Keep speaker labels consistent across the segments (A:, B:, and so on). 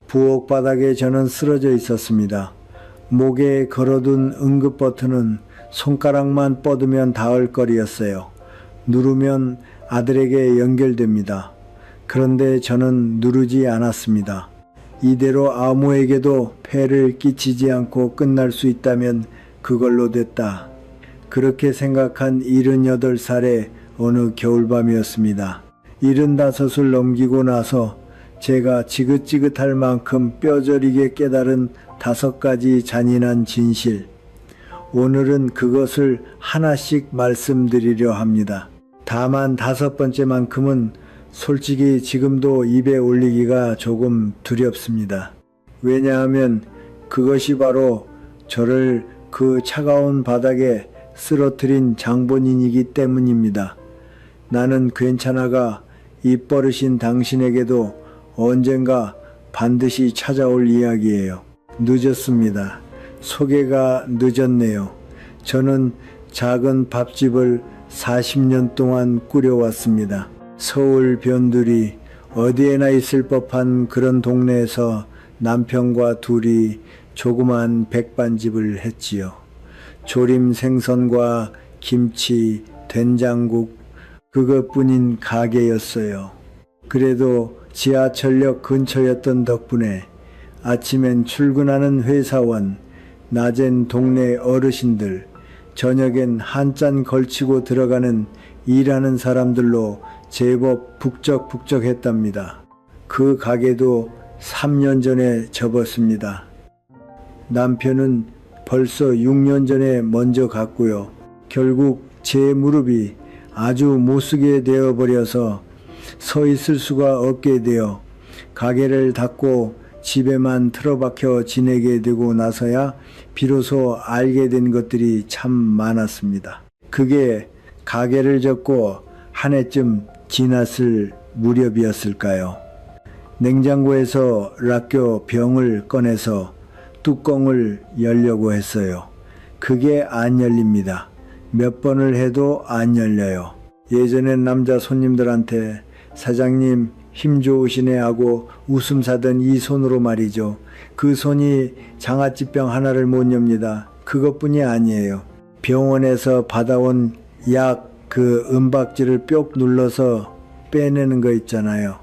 A: 부엌 바닥에 저는 쓰러져 있었습니다. 목에 걸어둔 응급 버튼은 손가락만 뻗으면 닿을 거리였어요. 누르면 아들에게 연결됩니다. 그런데 저는 누르지 않았습니다. 이대로 아무에게도 폐를 끼치지 않고 끝날 수 있다면 그걸로 됐다. 그렇게 생각한 78살의 어느 겨울밤이었습니다. 75을 넘기고 나서 제가 지긋지긋할 만큼 뼈저리게 깨달은 5가지 잔인한 진실. 오늘은 그것을 하나씩 말씀드리려 합니다. 다만 5번째만큼은 솔직히 지금도 입에 올리기가 조금 두렵습니다. 왜냐하면 그것이 바로 저를 그 차가운 바닥에 쓰러뜨린 장본인이기 때문입니다. 나는 괜찮아가 입버릇인 당신에게도 언젠가 반드시 찾아올 이야기예요. 늦었습니다. 소개가 늦었네요. 저는 작은 밥집을 40년 동안 꾸려왔습니다. 서울 변두리 어디에나 있을 법한 그런 동네에서 남편과 둘이 조그만 백반집을 했지요. 조림 생선과 김치, 된장국 그것뿐인 가게였어요. 그래도 지하철역 근처였던 덕분에 아침엔 출근하는 회사원, 낮엔 동네 어르신들, 저녁엔 한잔 걸치고 들어가는 일하는 사람들로 제법 북적북적했답니다. 그 가게도 3년 전에 접었습니다. 남편은 벌써 6년 전에 먼저 갔고요. 결국 제 무릎이 아주 못쓰게 되어버려서 서 있을 수가 없게 되어 가게를 닫고 집에만 틀어박혀 지내게 되고 나서야 비로소 알게 된 것들이 참 많았습니다. 그게 가게를 접고 한 해쯤 지났을 무렵이었을까요? 냉장고에서 락교 병을 꺼내서 뚜껑을 열려고 했어요. 그게 안 열립니다. 몇 번을 해도 안 열려요. 예전엔 남자 손님들한테 사장님 힘 좋으시네 하고 웃음 사던 이 손으로 말이죠. 그 손이 장아찌병 하나를 못 엽니다. 그것뿐이 아니에요. 병원에서 받아온 약 그 은박지를 뾱 눌러서 빼내는 거 있잖아요.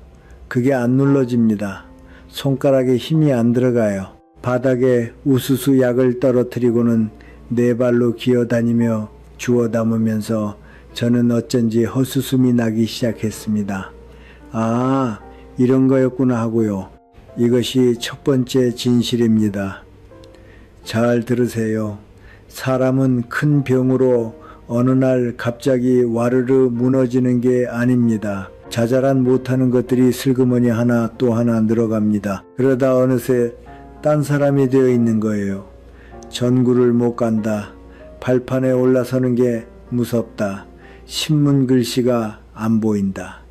A: 그게 안 눌러집니다. 손가락에 힘이 안 들어가요. 바닥에 우수수 약을 떨어뜨리고는 네 발로 기어다니며 주워 담으면서 저는 어쩐지 헛웃음이 나기 시작했습니다. 아, 이런 거였구나 하고요. 이것이 첫 번째 진실입니다. 잘 들으세요. 사람은 큰 병으로 어느 날 갑자기 와르르 무너지는 게 아닙니다. 자잘한 못하는 것들이 슬그머니 하나 또 하나 늘어갑니다. 그러다 어느새 딴 사람이 되어 있는 거예요. 전구를 못 간다. 발판에 올라서는 게 무섭다. 신문 글씨가 안 보인다.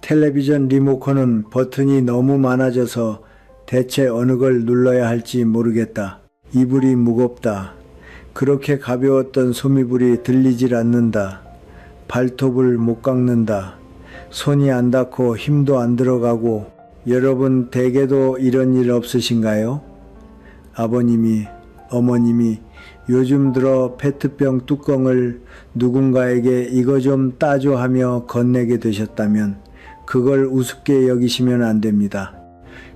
A: 텔레비전 리모컨은 버튼이 너무 많아져서 대체 어느 걸 눌러야 할지 모르겠다. 이불이 무겁다. 그렇게 가벼웠던 소미불이 들리질 않는다. 발톱을 못 깎는다. 손이 안 닿고 힘도 안 들어가고. 여러분 댁에도 이런 일 없으신가요? 아버님이, 어머님이 요즘 들어 페트병 뚜껑을 누군가에게 이거 좀 따줘 하며 건네게 되셨다면 그걸 우습게 여기시면 안 됩니다.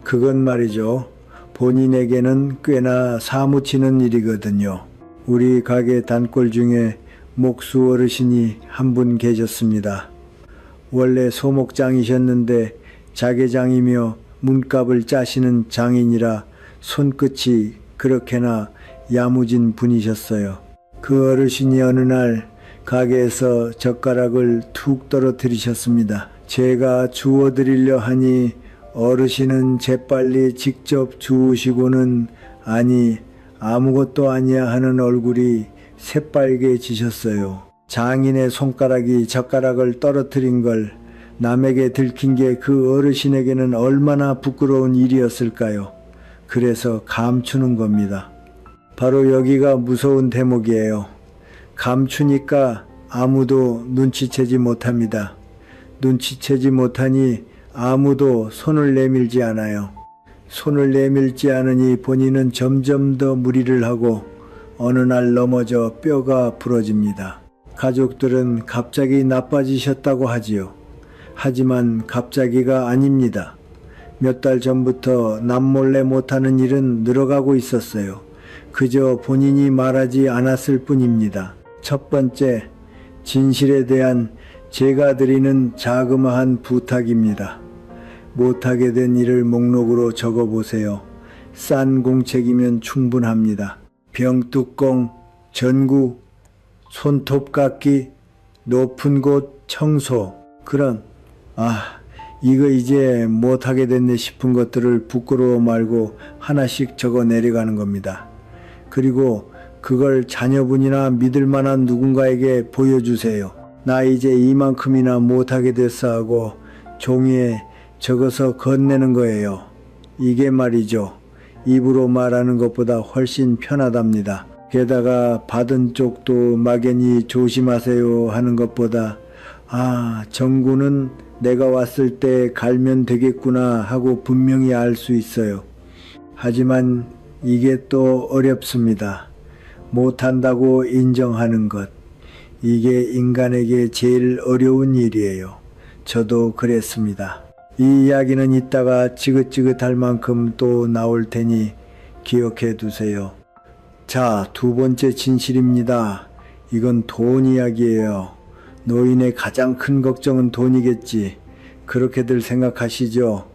A: 그건 말이죠. 본인에게는 꽤나 사무치는 일이거든요. 우리 가게 단골 중에 목수 어르신이 한 분 계셨습니다. 원래 소목장이셨는데 자개장이며 문갑을 짜시는 장인이라 손끝이 그렇게나 야무진 분이셨어요. 그 어르신이 어느 날 가게에서 젓가락을 툭 떨어뜨리셨습니다. 제가 주워드리려 하니 어르신은 재빨리 직접 주우시고는 아니 아무것도 아니야 하는 얼굴이 새빨개지셨어요. 장인의 손가락이 젓가락을 떨어뜨린 걸 남에게 들킨 게 그 어르신에게는 얼마나 부끄러운 일이었을까요? 그래서 감추는 겁니다. 바로 여기가 무서운 대목이에요. 감추니까 아무도 눈치채지 못합니다. 눈치채지 못하니 아무도 손을 내밀지 않아요. 손을 내밀지 않으니 본인은 점점 더 무리를 하고 어느 날 넘어져 뼈가 부러집니다. 가족들은 갑자기 나빠지셨다고 하지요. 하지만 갑자기가 아닙니다. 몇 달 전부터 남몰래 못하는 일은 늘어가고 있었어요. 그저 본인이 말하지 않았을 뿐입니다. 첫 번째, 진실에 대한 제가 드리는 자그마한 부탁입니다. 못하게 된 일을 목록으로 적어보세요. 싼 공책이면 충분합니다. 병뚜껑, 전구, 손톱깎이, 높은 곳 청소, 그런 이거 이제 못하게 됐네 싶은 것들을 부끄러워 말고 하나씩 적어 내려가는 겁니다. 그리고 그걸 자녀분이나 믿을 만한 누군가에게 보여주세요. 나 이제 이만큼이나 못하게 됐어 하고 종이에 적어서 건네는 거예요. 이게 말이죠. 입으로 말하는 것보다 훨씬 편하답니다. 게다가 받은 쪽도 막연히 조심하세요 하는 것보다 정구는 내가 왔을 때 갈면 되겠구나 하고 분명히 알 수 있어요. 하지만 이게 또 어렵습니다. 못한다고 인정하는 것. 이게 인간에게 제일 어려운 일이에요. 저도 그랬습니다. 이 이야기는 이따가 지긋지긋할 만큼 또 나올 테니 기억해 두세요. 자, 두 번째 진실입니다. 이건 돈 이야기예요. 노인의 가장 큰 걱정은 돈이겠지. 그렇게들 생각하시죠?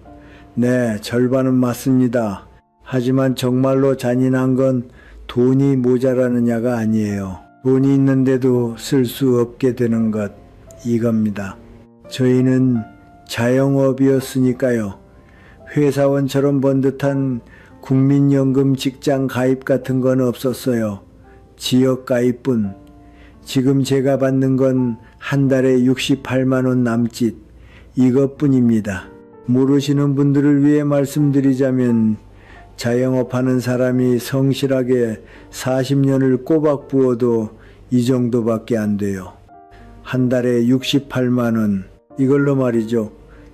A: 네, 절반은 맞습니다. 하지만 정말로 잔인한 건 돈이 모자라느냐가 아니에요. 돈이 있는데도 쓸 수 없게 되는 것, 이겁니다. 저희는 자영업이었으니까요. 회사원처럼 번듯한 국민연금 직장 가입 같은 건 없었어요. 지역 가입뿐. 지금 제가 받는 건 한 달에 68만 원 남짓, 이것뿐입니다. 모르시는 분들을 위해 말씀드리자면 자영업하는 사람이 성실하게 40년을 꼬박 부어도 이 정도밖에 안 돼요. 한 달에 68만 원, 이걸로 말이죠.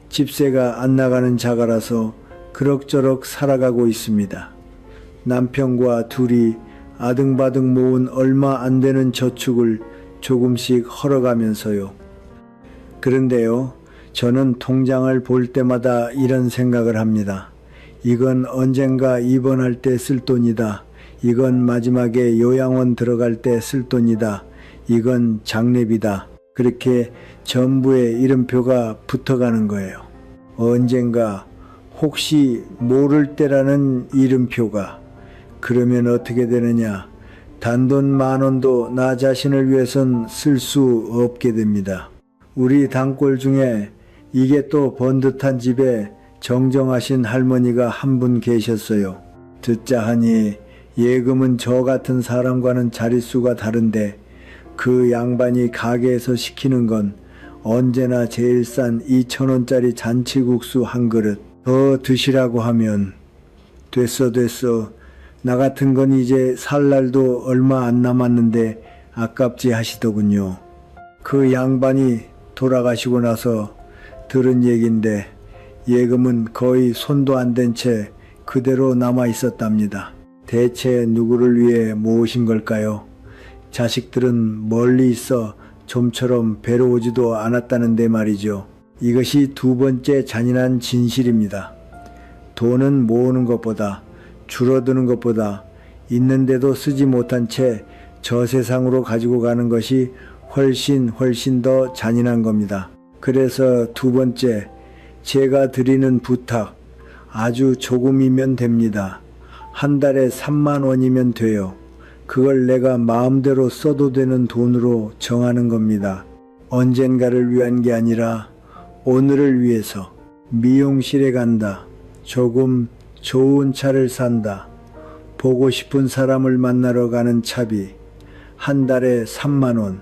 A: 집세가 안 나가는 자가라서 그럭저럭 살아가고 있습니다. 남편과 둘이 아등바등 모은 얼마 안 되는 저축을 조금씩 헐어가면서요. 그런데요, 저는 통장을 볼 때마다 이런 생각을 합니다. 이건 언젠가 입원할 때 쓸 돈이다. 이건 마지막에 요양원 들어갈 때 쓸 돈이다. 이건 장례비다. 그렇게 전부의 이름표가 붙어가는 거예요. 언젠가 혹시 모를 때라는 이름표가. 그러면 어떻게 되느냐. 단돈 10,000원도 나 자신을 위해선 쓸 수 없게 됩니다. 우리 단골 중에 이게 또 번듯한 집에 정정하신 할머니가 한 분 계셨어요. 듣자 하니 예금은 저 같은 사람과는 자릿수가 다른데 그 양반이 가게에서 시키는 건 언제나 제일 싼 2,000원짜리 잔치국수 한 그릇. 더 드시라고 하면 됐어. 나 같은 건 이제 살 날도 얼마 안 남았는데 아깝지 하시더군요. 그 양반이 돌아가시고 나서 들은 얘긴데 예금은 거의 손도 안 댄 채 그대로 남아 있었답니다. 대체 누구를 위해 모으신 걸까요? 자식들은 멀리 있어 좀처럼 뵈러 오지도 않았다는데 말이죠. 이것이 두 번째 잔인한 진실입니다. 돈은 모으는 것보다, 줄어드는 것보다 있는데도 쓰지 못한 채 저 세상으로 가지고 가는 것이 훨씬 더 잔인한 겁니다. 그래서 두 번째, 제가 드리는 부탁, 아주 조금이면 됩니다. 한 달에 3만 원이면 돼요. 그걸 내가 마음대로 써도 되는 돈으로 정하는 겁니다. 언젠가를 위한 게 아니라 오늘을 위해서. 미용실에 간다. 조금 좋은 차를 산다. 보고 싶은 사람을 만나러 가는 차비. 한 달에 3만 원.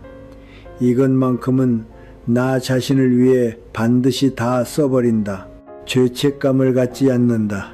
A: 이것만큼은 나 자신을 위해 반드시 다 써버린다. 죄책감을 갖지 않는다.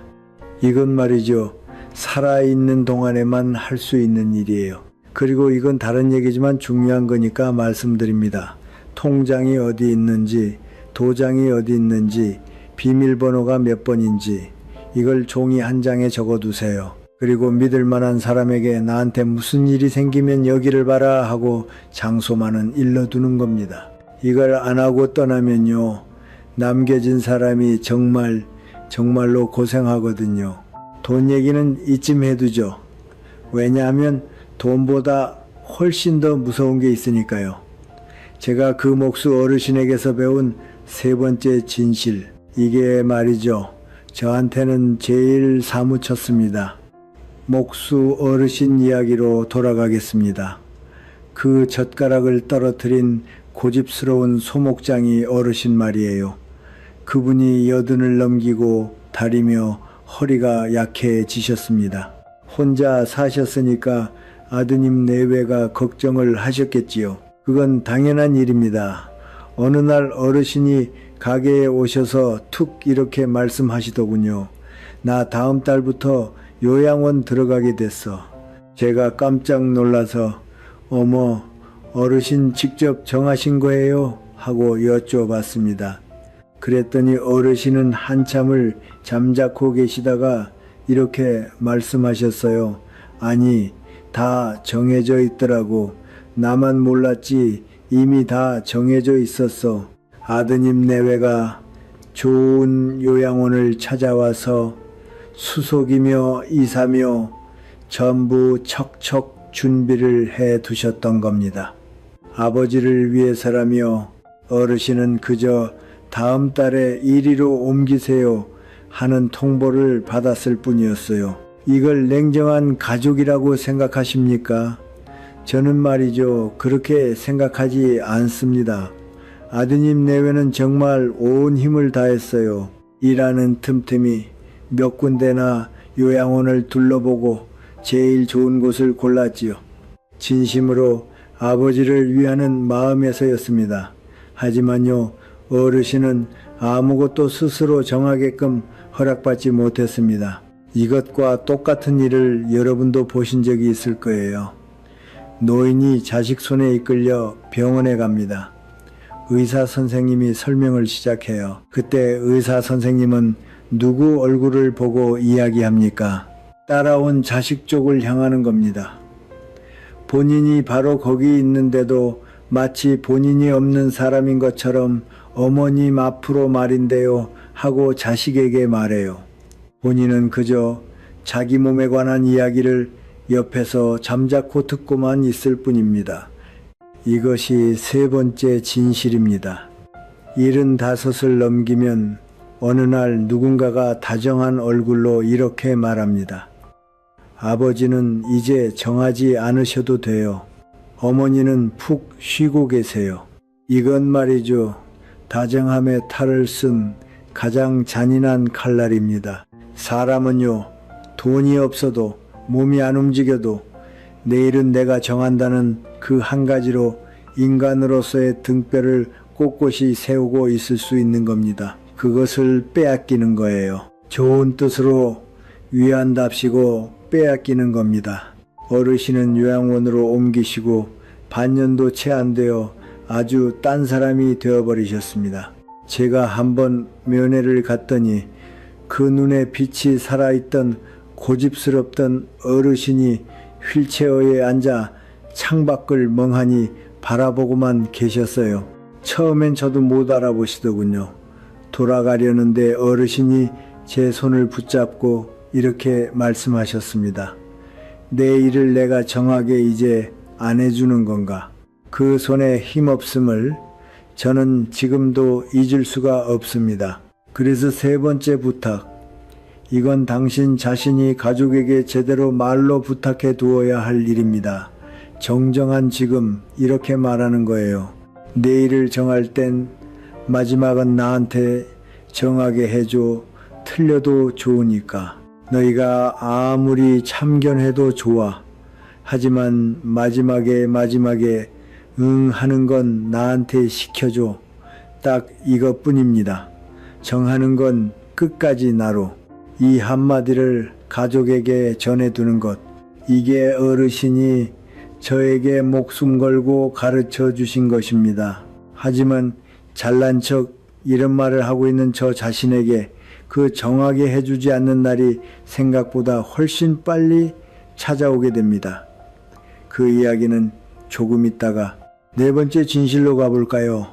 A: 이건 말이죠. 살아있는 동안에만 할 수 있는 일이에요. 그리고 이건 다른 얘기지만 중요한 거니까 말씀드립니다. 통장이 어디 있는지, 도장이 어디 있는지, 비밀번호가 몇 번인지 이걸 종이 한 장에 적어두세요. 그리고 믿을 만한 사람에게 나한테 무슨 일이 생기면 여기를 봐라 하고 장소만은 일러두는 겁니다. 이걸 안 하고 떠나면요, 남겨진 사람이 정말로 고생하거든요. 돈 얘기는 이쯤 해두죠. 왜냐하면 돈보다 훨씬 더 무서운 게 있으니까요. 제가 그 목수 어르신에게서 배운 세 번째 진실, 이게 말이죠, 저한테는 제일 사무쳤습니다. 목수 어르신 이야기로 돌아가겠습니다. 그 젓가락을 떨어뜨린 고집스러운 소목장이 어르신 말이에요. 그분이 80을 넘기고 다리며 허리가 약해지셨습니다. 혼자 사셨으니까 아드님 내외가 걱정을 하셨겠지요. 그건 당연한 일입니다. 어느 날 어르신이 가게에 오셔서 툭 이렇게 말씀하시더군요. 나 다음 달부터 요양원 들어가게 됐어. 제가 깜짝 놀라서 어머, 어르신 직접 정하신 거예요? 하고 여쭤봤습니다. 그랬더니 어르신은 한참을 잠자코 계시다가 이렇게 말씀하셨어요. 아니, 다 정해져 있더라고. 나만 몰랐지 이미 다 정해져 있었어. 아드님 내외가 좋은 요양원을 찾아와서 수속이며 이사며 전부 척척 준비를 해 두셨던 겁니다. 아버지를 위해서라며 어르신은 그저 다음 달에 이리로 옮기세요 하는 통보를 받았을 뿐이었어요. 이걸 냉정한 가족이라고 생각하십니까? 저는 말이죠, 그렇게 생각하지 않습니다. 아드님 내외는 정말 온 힘을 다했어요. 일하는 틈틈이 몇 군데나 요양원을 둘러보고 제일 좋은 곳을 골랐지요. 진심으로 아버지를 위하는 마음에서였습니다. 하지만요, 어르신은 아무것도 스스로 정하게끔 허락받지 못했습니다. 이것과 똑같은 일을 여러분도 보신 적이 있을 거예요. 노인이 자식 손에 이끌려 병원에 갑니다. 의사 선생님이 설명을 시작해요. 그때 의사 선생님은 누구 얼굴을 보고 이야기합니까? 따라온 자식 쪽을 향하는 겁니다. 본인이 바로 거기 있는데도 마치 본인이 없는 사람인 것처럼 어머님 앞으로 말인데요 하고 자식에게 말해요. 본인은 그저 자기 몸에 관한 이야기를 옆에서 잠자코 듣고만 있을 뿐입니다. 이것이 세 번째 진실입니다. 75을 넘기면 어느 날 누군가가 다정한 얼굴로 이렇게 말합니다. 아버지는 이제 정하지 않으셔도 돼요. 어머니는 푹 쉬고 계세요. 이건 말이죠, 다정함의 탈을 쓴 가장 잔인한 칼날입니다. 사람은요, 돈이 없어도 몸이 안 움직여도 내일은 내가 정한다는 그 한 가지로 인간으로서의 등뼈를 꼿꼿이 세우고 있을 수 있는 겁니다. 그것을 빼앗기는 거예요. 좋은 뜻으로 위한답시고 빼앗기는 겁니다. 어르신은 요양원으로 옮기시고 반년도 채 안 되어 아주 딴 사람이 되어버리셨습니다. 제가 한번 면회를 갔더니 그 눈에 빛이 살아있던 고집스럽던 어르신이 휠체어에 앉아 창밖을 멍하니 바라보고만 계셨어요. 처음엔 저도 못 알아보시더군요. 돌아가려는데 어르신이 제 손을 붙잡고 이렇게 말씀하셨습니다. 내 일을 내가 정하게 이제 안 해주는 건가? 그 손에 힘없음을 저는 지금도 잊을 수가 없습니다. 그래서 세 번째 부탁, 이건 당신 자신이 가족에게 제대로 말로 부탁해 두어야 할 일입니다. 정정한 지금 이렇게 말하는 거예요. 내일을 정할 땐 마지막은 나한테 정하게 해줘. 틀려도 좋으니까. 너희가 아무리 참견해도 좋아. 하지만 마지막에 응 하는 건 나한테 시켜줘. 딱 이것뿐입니다. 정하는 건 끝까지 나로. 이 한마디를 가족에게 전해두는 것. 이게 어르신이 저에게 목숨 걸고 가르쳐 주신 것입니다. 하지만 잘난 척 이런 말을 하고 있는 저 자신에게 그 정하게 해주지 않는 날이 생각보다 훨씬 빨리 찾아오게 됩니다. 그 이야기는 조금 있다가 네 번째 진실로 가볼까요?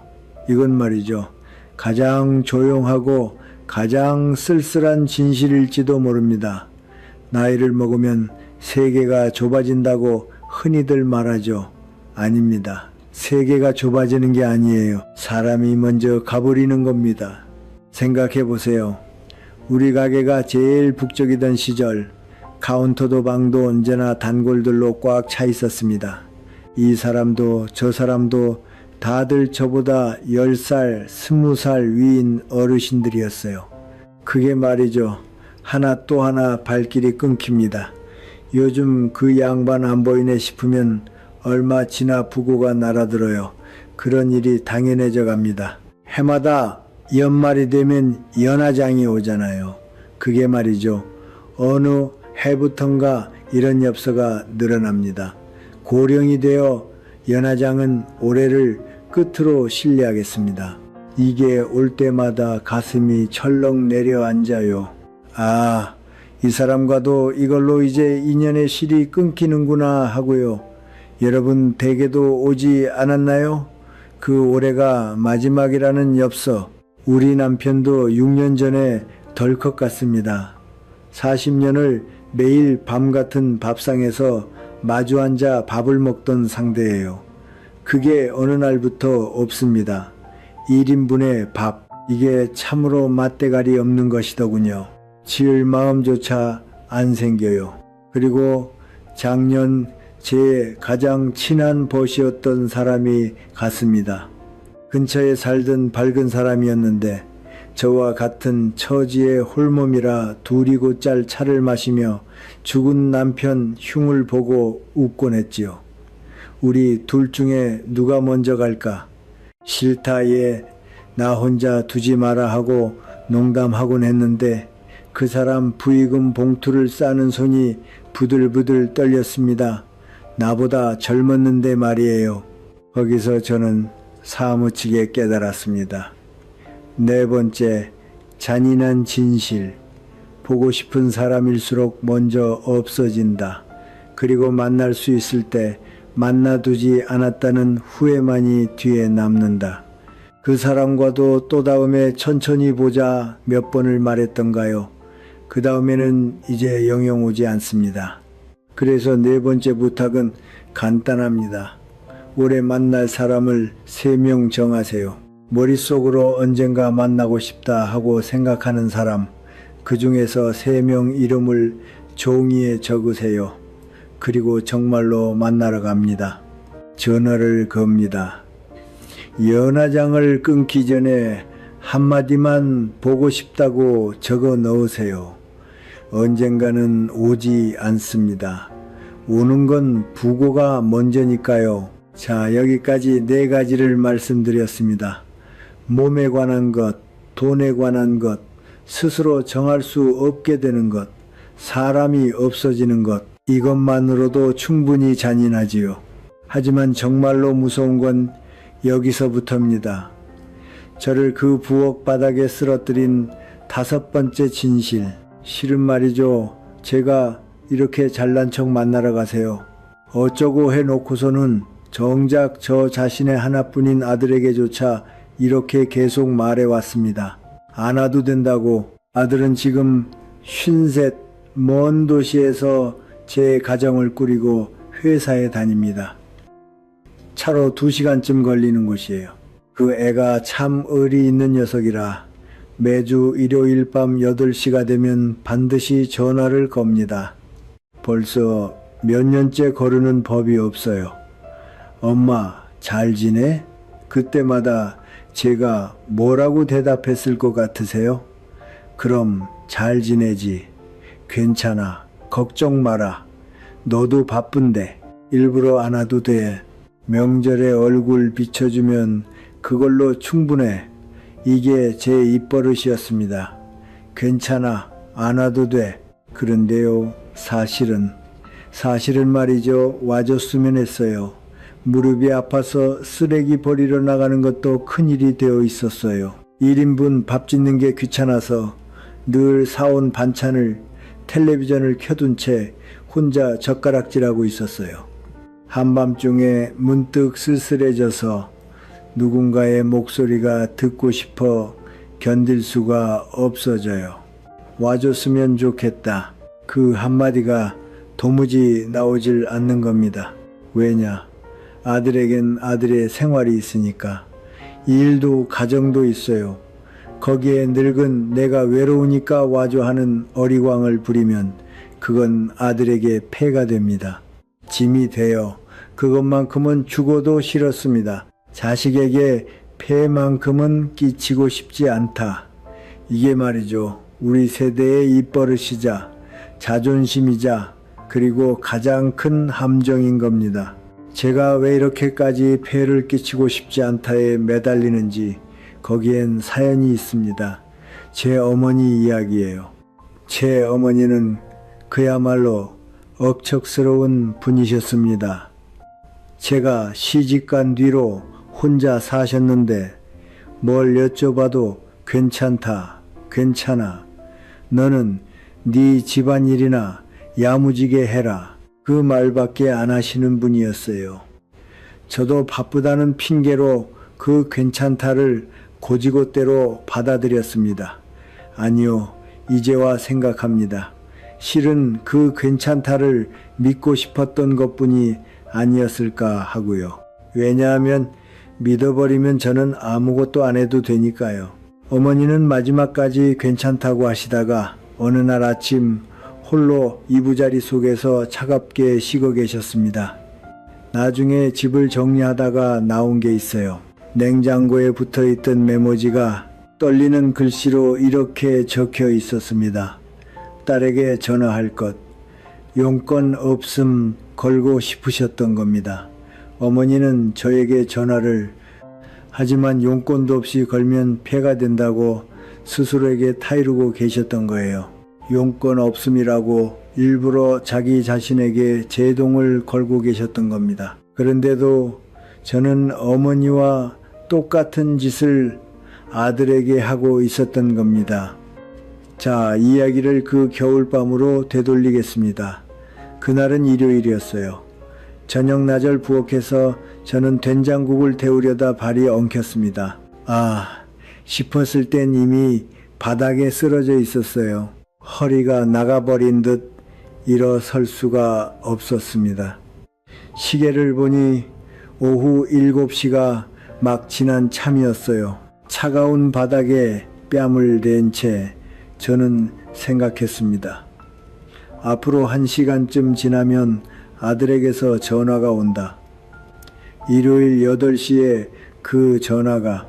A: 이건 말이죠. 가장 조용하고 가장 쓸쓸한 진실일지도 모릅니다. 나이를 먹으면 세계가 좁아진다고 흔히들 말하죠. 아닙니다. 세계가 좁아지는 게 아니에요. 사람이 먼저 가버리는 겁니다. 생각해 보세요. 우리 가게가 제일 북적이던 시절 카운터도 방도 언제나 단골들로 꽉 차 있었습니다. 이 사람도 저 사람도 다들 저보다 10살, 20살 위인 어르신들이었어요. 그게 말이죠. 하나 또 하나 발길이 끊깁니다. 요즘 그 양반 안 보이네 싶으면 얼마 지나 부고가 날아들어요. 그런 일이 당연해져 갑니다. 해마다 연말이 되면 연화장이 오잖아요. 그게 말이죠. 어느 해부턴가 이런 엽서가 늘어납니다. 고령이 되어 연화장은 올해를 끝으로 실례하겠습니다. 이게 올 때마다 가슴이 철렁 내려앉아요. 아, 이 사람과도 이걸로 이제 인연의 실이 끊기는구나 하고요. 여러분 댁에도 오지 않았나요? 그 올해가 마지막이라는 엽서. 우리 남편도 6년 전에 덜컥 갔습니다. 40년을 매일 밤 같은 밥상에서 마주 앉아 밥을 먹던 상대예요. 그게 어느 날부터 없습니다. 1인분의 밥, 이게 참으로 맛대가리 없는 것이더군요. 지을 마음조차 안 생겨요. 그리고 작년 제 가장 친한 벗이었던 사람이 갔습니다. 근처에 살던 밝은 사람이었는데 저와 같은 처지의 홀몸이라 둘이 곧잘 차를 마시며 죽은 남편 흉을 보고 웃곤 했지요. 우리 둘 중에 누가 먼저 갈까? 싫다 예, 나 혼자 두지 마라 하고 농담하곤 했는데 그 사람 부의금 봉투를 싸는 손이 부들부들 떨렸습니다. 나보다 젊었는데 말이에요. 거기서 저는 사무치게 깨달았습니다. 네 번째, 잔인한 진실. 보고 싶은 사람일수록 먼저 없어진다. 그리고 만날 수 있을 때 만나두지 않았다는 후회만이 뒤에 남는다. 그 사람과도 또 다음에 천천히 보자 몇 번을 말했던가요? 그 다음에는 이제 영영 오지 않습니다. 그래서 네 번째 부탁은 간단합니다. 올해 만날 사람을 3명 정하세요. 머릿속으로 언젠가 만나고 싶다 하고 생각하는 사람, 그 중에서 3명 이름을 종이에 적으세요. 그리고 정말로 만나러 갑니다. 전화를 겁니다. 연화장을 끊기 전에 한마디만 보고 싶다고 적어 넣으세요. 언젠가는 오지 않습니다. 오는 건 부고가 먼저니까요. 자, 여기까지 4가지를 말씀드렸습니다. 몸에 관한 것, 돈에 관한 것, 스스로 정할 수 없게 되는 것, 사람이 없어지는 것, 이것만으로도 충분히 잔인하지요. 하지만 정말로 무서운 건 여기서부터입니다. 저를 그 부엌 바닥에 쓰러뜨린 5번째 진실. 실은 말이죠. 제가 이렇게 잘난 척 만나러 가세요. 어쩌고 해놓고서는 정작 저 자신의 하나뿐인 아들에게조차 이렇게 계속 말해왔습니다. 안 와도 된다고. 아들은 지금 53, 먼 도시에서 제 가정을 꾸리고 회사에 다닙니다. 차로 2시간쯤 걸리는 곳이에요. 그 애가 참 의리 있는 녀석이라 매주 일요일 밤 8시가 되면 반드시 전화를 겁니다. 벌써 몇 년째 거르는 법이 없어요. 엄마, 잘 지내? 그때마다 제가 뭐라고 대답했을 것 같으세요? 그럼 잘 지내지. 괜찮아. 걱정 마라. 너도 바쁜데 일부러 안 와도 돼. 명절에 얼굴 비춰주면 그걸로 충분해. 이게 제 입버릇이었습니다. 괜찮아. 안 와도 돼. 그런데요, 사실은 말이죠. 와줬으면 했어요. 무릎이 아파서 쓰레기 버리러 나가는 것도 큰일이 되어 있었어요. 1인분 밥 짓는 게 귀찮아서 늘 사온 반찬을 텔레비전을 켜둔 채 혼자 젓가락질하고 있었어요. 한밤중에 문득 쓸쓸해져서 누군가의 목소리가 듣고 싶어 견딜 수가 없어져요. 와줬으면 좋겠다. 그 한마디가 도무지 나오질 않는 겁니다. 왜냐? 아들에겐 아들의 생활이 있으니까. 일도 가정도 있어요. 거기에 늙은 내가 외로우니까 와줘 하는 어리광을 부리면 그건 아들에게 폐가 됩니다. 짐이 돼요. 그것만큼은 죽어도 싫었습니다. 자식에게 폐만큼은 끼치고 싶지 않다. 이게 말이죠. 우리 세대의 입버릇이자 자존심이자 그리고 가장 큰 함정인 겁니다. 제가 왜 이렇게까지 폐를 끼치고 싶지 않다에 매달리는지 거기엔 사연이 있습니다. 제 어머니 이야기예요. 제 어머니는 그야말로 억척스러운 분이셨습니다. 제가 시집간 뒤로 혼자 사셨는데 뭘 여쭤봐도 괜찮다, 괜찮아. 너는 네 집안일이나 야무지게 해라. 그 말밖에 안 하시는 분이었어요. 저도 바쁘다는 핑계로 그 괜찮다를 고지고대로 받아들였습니다. 아니요, 이제와 생각합니다. 실은 그 괜찮다를 믿고 싶었던 것뿐이 아니었을까 하고요. 왜냐하면 믿어버리면 저는 아무것도 안 해도 되니까요. 어머니는 마지막까지 괜찮다고 하시다가 어느 날 아침 홀로 이부자리 속에서 차갑게 식어 계셨습니다. 나중에 집을 정리하다가 나온 게 있어요. 냉장고에 붙어있던 메모지가 떨리는 글씨로 이렇게 적혀 있었습니다. 딸에게 전화할 것, 용건 없음 걸고 싶으셨던 겁니다. 어머니는 저에게 전화를 하지만 용건도 없이 걸면 폐가 된다고 스스로에게 타이르고 계셨던 거예요. 용건 없음이라고 일부러 자기 자신에게 제동을 걸고 계셨던 겁니다. 그런데도 저는 어머니와 똑같은 짓을 아들에게 하고 있었던 겁니다. 자, 이야기를 그 겨울밤으로 되돌리겠습니다. 그날은 일요일이었어요. 저녁 나절 부엌에서 저는 된장국을 데우려다 발이 엉켰습니다. 싶었을 땐 이미 바닥에 쓰러져 있었어요. 허리가 나가버린 듯 일어설 수가 없었습니다. 시계를 보니 오후 7시가 막 지난 참이었어요. 차가운 바닥에 뺨을 댄 채 저는 생각했습니다. 앞으로 1시간쯤 지나면 아들에게서 전화가 온다. 일요일 8시에 그 전화가,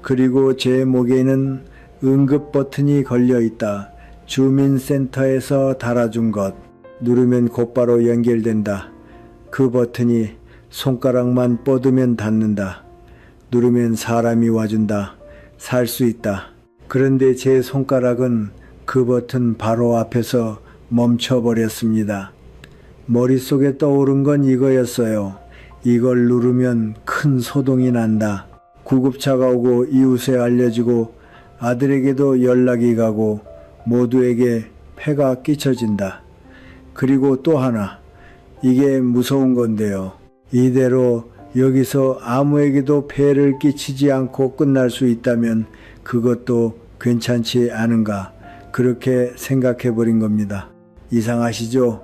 A: 그리고 제 목에는 응급 버튼이 걸려 있다. 주민센터에서 달아준 것. 누르면 곧바로 연결된다. 그 버튼이 손가락만 뻗으면 닿는다. 누르면 사람이 와준다. 살 수 있다. 그런데 제 손가락은 그 버튼 바로 앞에서 멈춰버렸습니다. 머릿속에 떠오른 건 이거였어요. 이걸 누르면 큰 소동이 난다. 구급차가 오고 이웃에 알려지고 아들에게도 연락이 가고 모두에게 폐가 끼쳐진다. 그리고 또 하나, 이게 무서운 건데요. 이대로 여기서 아무에게도 폐를 끼치지 않고 끝날 수 있다면 그것도 괜찮지 않은가, 그렇게 생각해 버린 겁니다. 이상하시죠?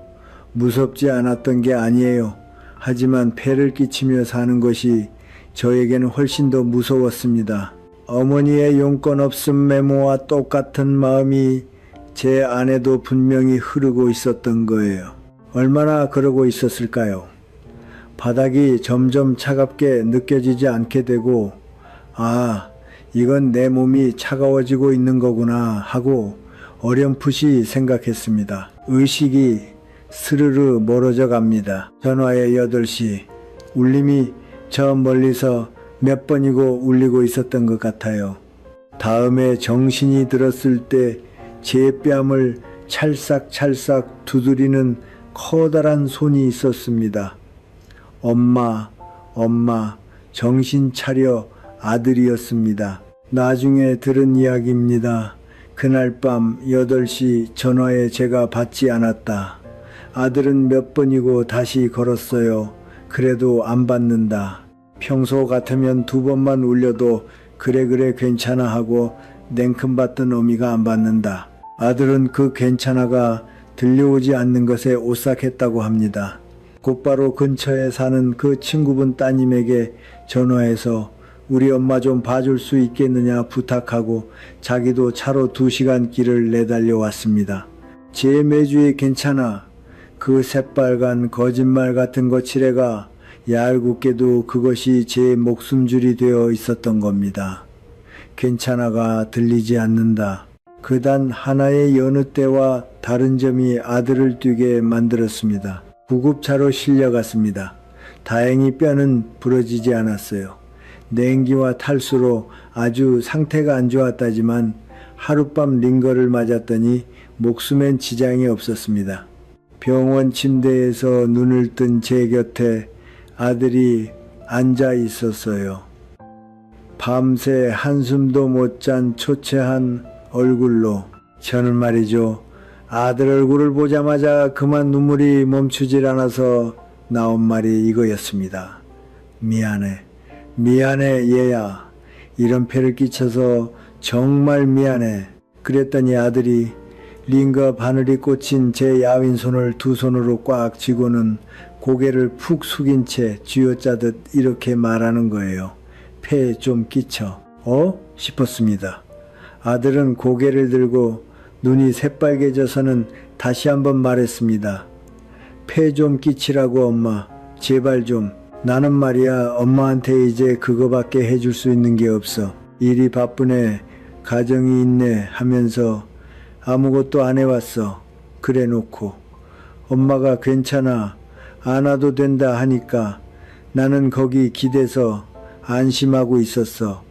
A: 무섭지 않았던 게 아니에요. 하지만 폐를 끼치며 사는 것이 저에게는 훨씬 더 무서웠습니다. 어머니의 용건 없음 메모와 똑같은 마음이 제 안에도 분명히 흐르고 있었던 거예요. 얼마나 그러고 있었을까요? 바닥이 점점 차갑게 느껴지지 않게 되고, 이건 내 몸이 차가워지고 있는 거구나 하고 어렴풋이 생각했습니다. 의식이 스르르 멀어져 갑니다. 전화의 8시, 울림이 저 멀리서 몇 번이고 울리고 있었던 것 같아요. 다음에 정신이 들었을 때 제 뺨을 찰싹찰싹 두드리는 커다란 손이 있었습니다. 엄마, 정신 차려, 아들이었습니다. 나중에 들은 이야기입니다. 그날 밤 8시 전화에 제가 받지 않았다. 아들은 몇 번이고 다시 걸었어요. 그래도 안 받는다. 평소 같으면 2번만 울려도 그래 괜찮아 하고 냉큼 받던 어미가 안 받는다. 아들은 그 괜찮아가 들려오지 않는 것에 오싹했다고 합니다. 곧바로 근처에 사는 그 친구분 따님에게 전화해서 우리 엄마 좀 봐줄 수 있겠느냐 부탁하고 자기도 차로 2시간 길을 내달려 왔습니다. 제 매주에 괜찮아. 그 새빨간 거짓말 같은 거칠애가 얄궂게도 그것이 제 목숨줄이 되어 있었던 겁니다. 괜찮아가 들리지 않는다. 그 단 하나의 여느 때와 다른 점이 아들을 뛰게 만들었습니다. 구급차로 실려갔습니다. 다행히 뼈는 부러지지 않았어요. 냉기와 탈수로 아주 상태가 안 좋았다지만 하룻밤 링거를 맞았더니 목숨엔 지장이 없었습니다. 병원 침대에서 눈을 뜬 제 곁에 아들이 앉아 있었어요. 밤새 한숨도 못 잔 초췌한 얼굴로. 저는 말이죠. 아들 얼굴을 보자마자 그만 눈물이 멈추질 않아서 나온 말이 이거였습니다. 미안해 얘야. 이런 폐를 끼쳐서 정말 미안해. 그랬더니 아들이 링거 바늘이 꽂힌 제 야윈 손을 2손으로 꽉 쥐고는 고개를 푹 숙인 채 쥐어짜듯 이렇게 말하는 거예요. 폐에 좀 끼쳐. 싶었습니다. 아들은 고개를 들고 눈이 새빨개져서는 다시 한번 말했습니다. 폐 좀 끼치라고 엄마. 제발 좀. 나는 말이야 엄마한테 이제 그거밖에 해줄 수 있는 게 없어. 일이 바쁘네. 가정이 있네 하면서 아무것도 안 해왔어. 그래 놓고 엄마가 괜찮아 안 와도 된다 하니까 나는 거기 기대서 안심하고 있었어.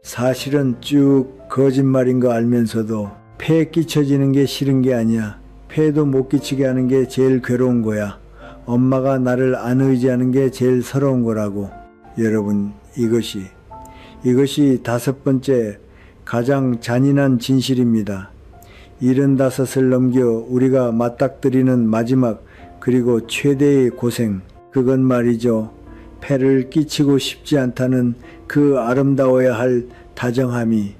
A: 사실은 쭉 거짓말인 거 알면서도 폐에 끼쳐지는 게 싫은 게 아니야. 폐도 못 끼치게 하는 게 제일 괴로운 거야. 엄마가 나를 안 의지하는 게 제일 서러운 거라고. 여러분, 이것이 5번째 가장 잔인한 진실입니다. 75을 넘겨 우리가 맞닥뜨리는 마지막 그리고 최대의 고생. 그건 말이죠. 폐를 끼치고 싶지 않다는 그 아름다워야 할 다정함이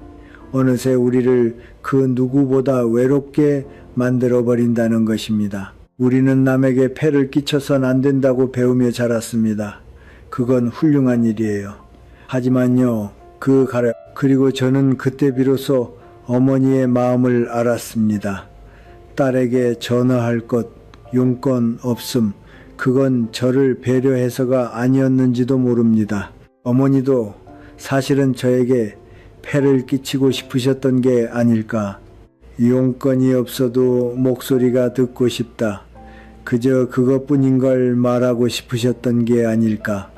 A: 어느새 우리를 그 누구보다 외롭게 만들어버린다는 것입니다. 우리는 남에게 폐를 끼쳐선 안 된다고 배우며 자랐습니다. 그건 훌륭한 일이에요. 하지만요, 그리고 저는 그때 비로소 어머니의 마음을 알았습니다. 딸에게 전화할 것, 용건 없음, 그건 저를 배려해서가 아니었는지도 모릅니다. 어머니도 사실은 저에게 폐를 끼치고 싶으셨던 게 아닐까. 용건이 없어도 목소리가 듣고 싶다. 그저 그것뿐인 걸 말하고 싶으셨던 게 아닐까.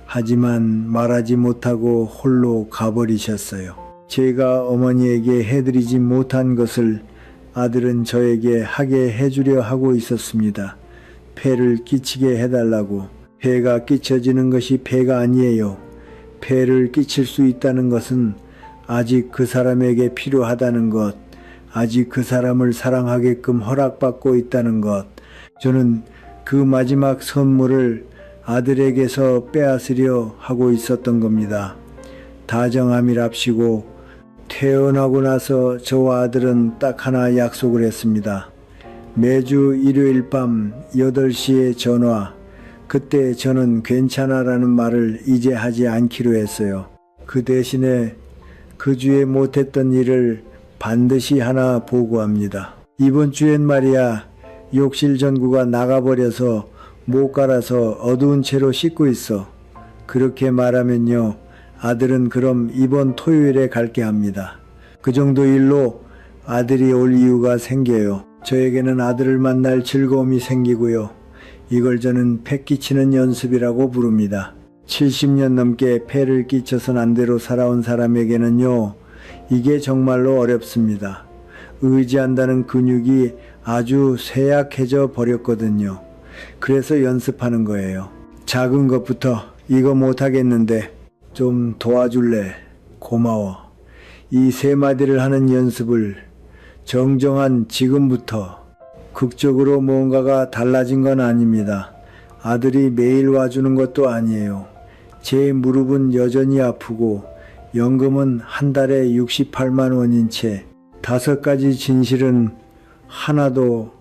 A: 하지만 말하지 못하고 홀로 가버리셨어요. 제가 어머니에게 해드리지 못한 것을 아들은 저에게 하게 해주려 하고 있었습니다. 폐를 끼치게 해달라고. 폐가 끼쳐지는 것이 폐가 아니에요. 폐를 끼칠 수 있다는 것은 아직 그 사람에게 필요하다는 것, 아직 그 사람을 사랑하게끔 허락받고 있다는 것. 저는 그 마지막 선물을 아들에게서 빼앗으려 하고 있었던 겁니다. 다정함이랍시고 태어나고 나서 저와 아들은 딱 하나 약속을 했습니다. 매주 일요일 밤 8시에 전화. 그때 저는 괜찮아라는 말을 이제 하지 않기로 했어요. 그 대신에 그 주에 못했던 일을 반드시 하나 보고합니다. 이번 주엔 말이야 욕실 전구가 나가버려서 못 갈아서 어두운 채로 씻고 있어. 그렇게 말하면요, 아들은 그럼 이번 토요일에 갈게 합니다. 그 정도 일로 아들이 올 이유가 생겨요. 저에게는 아들을 만날 즐거움이 생기고요. 이걸 저는 폐 끼치는 연습이라고 부릅니다. 70년 넘게 폐를 끼쳐선 안 대로 살아온 사람에게는요, 이게 정말로 어렵습니다. 의지한다는 근육이 아주 쇠약해져 버렸거든요. 그래서 연습하는 거예요. 작은 것부터 이거 못하겠는데 좀 도와줄래? 고마워. 이 3마디를 하는 연습을 정정한 지금부터 극적으로 뭔가가 달라진 건 아닙니다. 아들이 매일 와주는 것도 아니에요. 제 무릎은 여전히 아프고 연금은 한 달에 68만 원인 채 5가지 진실은 하나도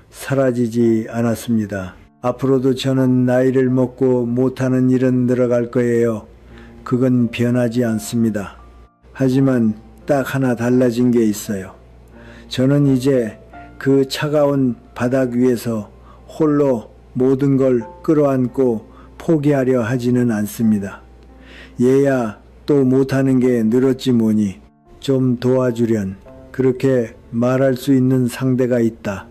A: 사라지지 않았습니다. 앞으로도 저는 나이를 먹고 못하는 일은 늘어갈 거예요. 그건 변하지 않습니다. 하지만 딱 하나 달라진 게 있어요. 저는 이제 그 차가운 바닥 위에서 홀로 모든 걸 끌어안고 포기하려 하지는 않습니다. 얘야 또 못하는 게 늘었지 뭐니. 좀 도와주련. 그렇게 말할 수 있는 상대가 있다.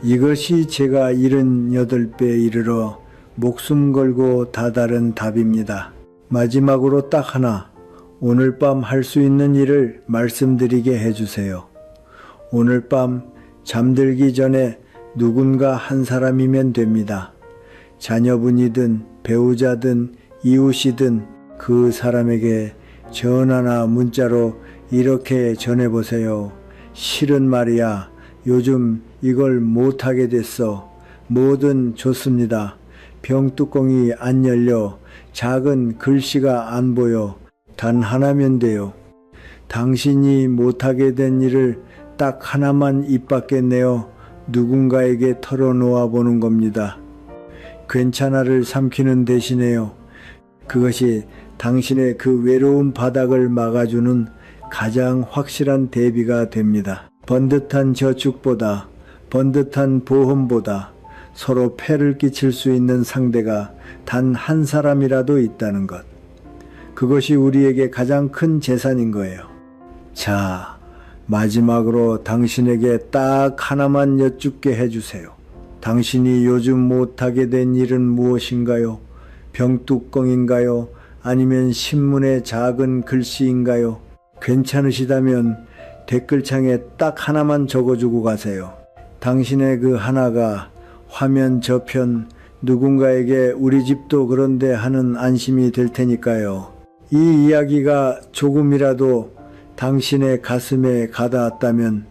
A: 이것이 제가 78배 이르러 목숨 걸고 다다른 답입니다. 마지막으로 딱 하나, 오늘 밤 할 수 있는 일을 말씀드리게 해주세요. 오늘 밤 잠들기 전에 누군가 한 사람이면 됩니다. 자녀분이든 배우자든 이웃이든 그 사람에게 전화나 문자로 이렇게 전해보세요. 실은 말이야, 요즘 이걸 못하게 됐어. 뭐든 좋습니다. 병뚜껑이 안 열려 작은 글씨가 안 보여. 단 하나면 돼요. 당신이 못하게 된 일을 딱 하나만 입 밖에 내어 누군가에게 털어놓아 보는 겁니다. 괜찮아를 삼키는 대신에요. 그것이 당신의 그 외로운 바닥을 막아주는 가장 확실한 대비가 됩니다. 번듯한 저축보다, 번듯한 보험보다 서로 폐를 끼칠 수 있는 상대가 단 한 사람이라도 있다는 것. 그것이 우리에게 가장 큰 재산인 거예요. 자, 마지막으로 당신에게 딱 하나만 여쭙게 해주세요. 당신이 요즘 못하게 된 일은 무엇인가요? 병뚜껑인가요? 아니면 신문의 작은 글씨인가요? 괜찮으시다면 댓글창에 딱 하나만 적어주고 가세요. 당신의 그 하나가 화면 저편 누군가에게 우리 집도 그런데 하는 안심이 될 테니까요. 이 이야기가 조금이라도 당신의 가슴에 가닿았다면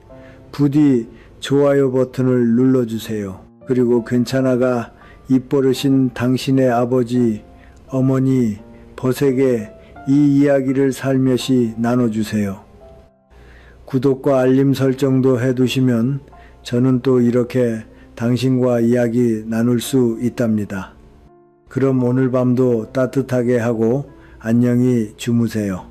A: 부디 좋아요 버튼을 눌러주세요. 그리고 괜찮아가 입버릇인 당신의 아버지, 어머니, 벗에게 이 이야기를 살며시 나눠주세요. 구독과 알림 설정도 해두시면 저는 또 이렇게 당신과 이야기 나눌 수 있답니다. 그럼 오늘 밤도 따뜻하게 하고 안녕히 주무세요.